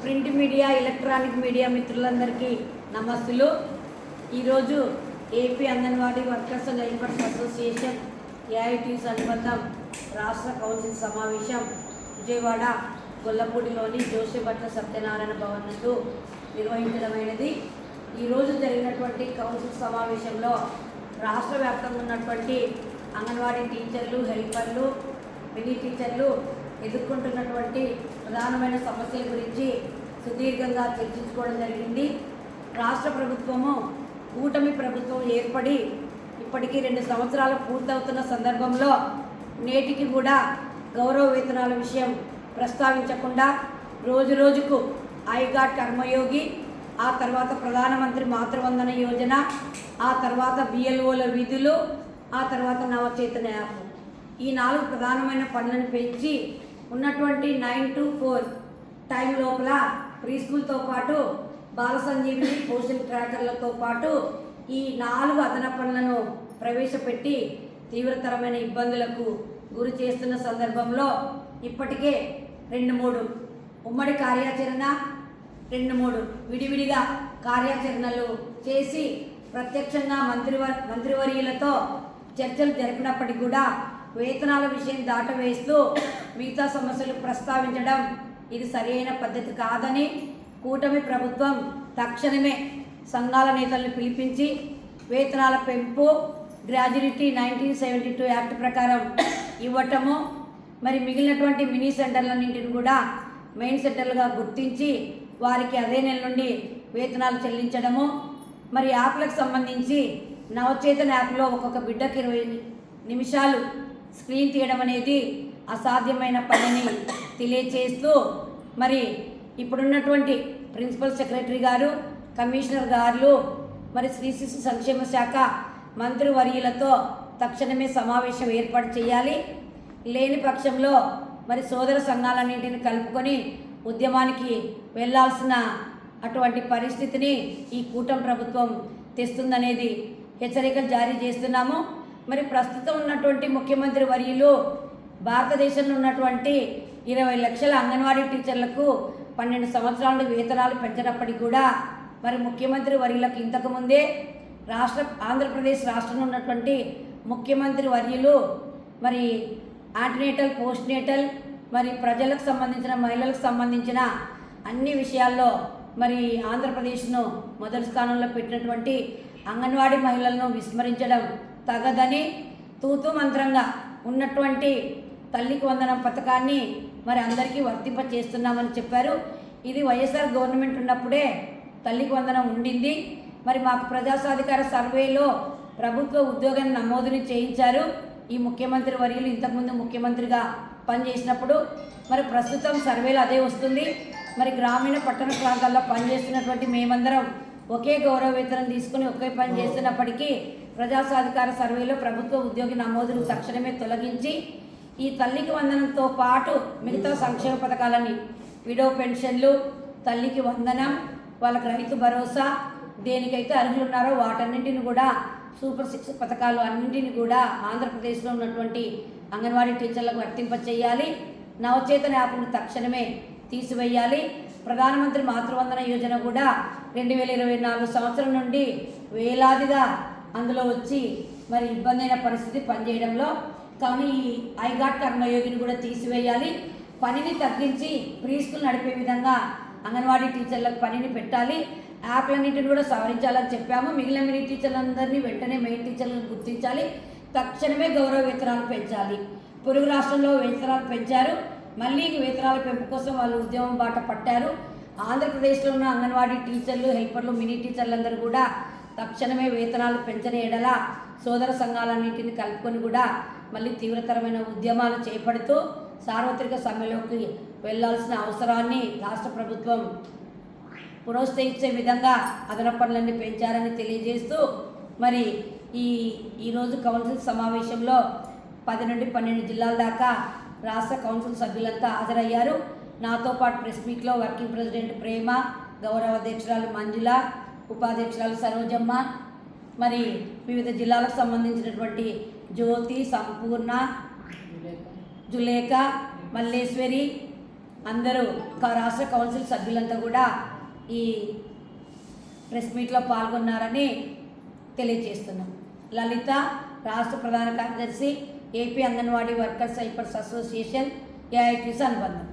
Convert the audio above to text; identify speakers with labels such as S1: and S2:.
S1: Print media electronic media మిత్రులందరికీ నమస్తులు. ఈరోజు AP anganwadi workers and helpers association ఏఐటీస్ అనుబంధం రాష్ట్ర కౌన్సిల్ సమావేశం విజయవాడ గొల్లపూడిలోని జోషిభట్ల సత్యనారాయణ భవన్ నందు నిర్వహించడమైనది. ఈరోజు జరిగినటువంటి కౌన్సిల్ సమావేశంలో రాష్ట్ర వ్యాప్తంగా ఉన్నటువంటి అంగన్వాడీ టీచర్లు, హెల్పర్లు, మినీ టీచర్లు ఎదుర్కొంటున్నటువంటి ప్రధానమైన సమస్యల గురించి సుదీర్ఘంగా చర్చించుకోవడం జరిగింది. రాష్ట్ర ప్రభుత్వము కూటమి ప్రభుత్వం ఏర్పడి ఇప్పటికీ 2 సంవత్సరాలు పూర్తవుతున్న సందర్భంలో నేటికి కూడా గౌరవ వేతనాల విషయం ప్రస్తావించకుండా రోజు రోజుకు ఐగాట్ కర్మయోగి, ఆ తర్వాత ప్రధానమంత్రి మాతృవందన యోజన, ఆ తర్వాత బిఎల్ఓల విధులు, ఆ తర్వాత నవచేతన యాప్, ఈ 4 ప్రధానమైన పనులను పెంచి ఉన్నటువంటి 9 to 4 టైం లోపల ప్రీ స్కూల్తో పాటు బాల సంజీవిని, పోషన్ ట్రాకర్లతో పాటు ఈ 4 అదనపు పనులను ప్రవేశపెట్టి తీవ్రతరమైన ఇబ్బందులకు గురి చేస్తున్న సందర్భంలో ఇప్పటికే 2-3 ఉమ్మడి కార్యాచరణ, 2-3 విడివిడిగా కార్యాచరణలు చేసి ప్రత్యక్షంగా మంత్రివర్యులతో చర్చలు జరిపినప్పటికీ కూడా వేతనాల విషయం దాటవేస్తూ మిగతా సమస్యలు ప్రస్తావించడం ఇది సరైన పద్ధతి కాదని కూటమి ప్రభుత్వం తక్షణమే సంఘాల నేతలను పిలిపించి వేతనాల పెంపు, గ్రాడ్యుయేటీ 1972 యాక్ట్ ప్రకారం ఇవ్వటము, మరి మిగిలినటువంటి మినీ సెంటర్లన్నింటిని కూడా మెయిన్ సెంటర్లుగా గుర్తించి వారికి అదే నెల నుండి వేతనాలు చెల్లించడము, మరి యాప్లకు సంబంధించి నవచేతన యాప్లో ఒక్కొక్క బిడ్డకి 20 నిమిషాలు స్క్రీన్ తీయడం అనేది అసాధ్యమైన పనిని తెలియచేస్తూ, మరి ఇప్పుడున్నటువంటి ప్రిన్సిపల్ సెక్రటరీ గారు, కమిషనర్ గారు, మరి శ్రీ శిశు సంక్షేమ శాఖ మంత్రివర్యులతో తక్షణమే సమావేశం ఏర్పాటు చేయాలి. లేని పక్షంలో మరి సోదర సంఘాలన్నింటిని కలుపుకొని ఉద్యమానికి వెళ్లాల్సిన అటువంటి పరిస్థితిని ఈ కూటమి ప్రభుత్వం తెస్తుందనేది హెచ్చరికలు జారీ చేస్తున్నాము. మరి ప్రస్తుతం ఉన్నటువంటి ముఖ్యమంత్రి వర్యులు భారతదేశంలో ఉన్నటువంటి 20 లక్షల అంగన్వాడీ టీచర్లకు 12 సంవత్సరాల వేతనాలు పెంచినప్పటికీ కూడా మరి ముఖ్యమంత్రి వర్యులకు ఇంతకుముందే ఆంధ్రప్రదేశ్ రాష్ట్రంలో ఉన్నటువంటి ముఖ్యమంత్రి వర్యులు మరి యాంటీనేటల్, పోస్ట్ నేటల్, మరి ప్రజలకు సంబంధించిన, మహిళలకు సంబంధించిన అన్ని విషయాల్లో మరి ఆంధ్రప్రదేశ్ను మొదటి స్థానంలో పెట్టినటువంటి అంగన్వాడీ మహిళలను విస్మరించడం తగదని తూతూ మంత్రంగా ఉన్నటువంటి తల్లికి వందనం పథకాన్ని మరి అందరికీ వర్తింప చేస్తున్నామని చెప్పారు. ఇది వైఎస్ఆర్ గవర్నమెంట్ ఉన్నప్పుడే తల్లికి వందనం ఉండింది. మరి మాకు ప్రజాసాధికార సర్వేలో ప్రభుత్వ ఉద్యోగం నమోదుని చేయించారు ఈ ముఖ్యమంత్రి వర్యులు ఇంతకుముందు ముఖ్యమంత్రిగా పనిచేసినప్పుడు. మరి ప్రస్తుతం సర్వేలో అదే వస్తుంది. మరి గ్రామీణ పట్టణ ప్రాంతాల్లో పనిచేస్తున్నటువంటి మేమందరం ఒకే గౌరవ వేతనం తీసుకుని ఒకే పని చేస్తున్నప్పటికీ ప్రజాసాధికార సర్వేలో ప్రభుత్వ ఉద్యోగి నమోదును తక్షణమే తొలగించి ఈ తల్లికి వందనంతో పాటు మిగతా సంక్షేమ పథకాలన్నీ, విడో పెన్షన్లు, తల్లికి వందనం, వాళ్ళకి రైతు భరోసా, దేనికైతే అర్హులు ఉన్నారో వాటన్నింటిని కూడా, సూపర్ 6 పథకాలు అన్నింటిని కూడా ఆంధ్రప్రదేశ్లో ఉన్నటువంటి అంగన్వాడీ టీచర్లకు వర్తింప చేయాలి. నవచేతన యాప్ను తక్షణమే తీసివేయాలి. ప్రధానమంత్రి మాతృవందన యోజన కూడా 2024 సంవత్సరం నుండి వేలాదిగా అందులో వచ్చి మరి ఇబ్బంది అయిన పరిస్థితి పనిచేయడంలో. కానీ ఈ ఐగాట్ కర్మయోగిని కూడా తీసివేయాలి. పనిని తగ్గించి ప్రీ స్కూల్ నడిపే విధంగా అంగన్వాడీ టీచర్లకు పనిని పెట్టాలి. యాప్లన్నింటిని కూడా సవరించాలని చెప్పాము. మిగిలిన మినీ టీచర్లందరినీ వెంటనే మెయిన్ టీచర్లను గుర్తించాలి. తక్షణమే గౌరవ వేతనాలు పెంచాలి. పొరుగు రాష్ట్రంలో వేతనాలు పెంచారు, మళ్ళీ వేతనాల పెంపు కోసం వాళ్ళు ఉద్యమం బాట పట్టారు. ఆంధ్రప్రదేశ్లో ఉన్న అంగన్వాడీ టీచర్లు, హెల్పర్లు, మినీ టీచర్లందరూ కూడా తక్షణమే వేతనాలు పెంచని ఎడల సోదర సంఘాలన్నింటిని కలుపుకొని కూడా మళ్ళీ తీవ్రతరమైన ఉద్యమాలు చేపడుతూ సార్వత్రిక సమ్మెలోకి వెళ్లాల్సిన అవసరాన్ని రాష్ట్ర ప్రభుత్వం ప్రోత్సహించే విధంగా అదనపు పనులన్నీ పెంచారని తెలియజేస్తూ, మరి ఈరోజు కౌన్సిల్ సమావేశంలో 10 నుండి 12 జిల్లాల దాకా రాష్ట్ర కౌన్సిల్ సభ్యులంతా హాజరయ్యారు. నాతో పాటు ప్రెస్ మీట్లో వర్కింగ్ ప్రెసిడెంట్ ప్రేమ, గౌరవ అధ్యక్షురాలు మంజుల, ఉపాధ్యక్షురాలు సరోజమ్మ, మరి వివిధ జిల్లాలకు సంబంధించినటువంటి జ్యోతి, సంపూర్ణ, జులేఖ, మల్లేశ్వరి అందరూ రాష్ట్ర కౌన్సిల్ సభ్యులంతా కూడా ఈ ప్రెస్ మీట్లో పాల్గొన్నారని తెలియజేస్తున్నాం. లలిత, రాష్ట్ర ప్రధాన కార్యదర్శి, AP anganwadi workers helpers association, AITC అనుబంధం.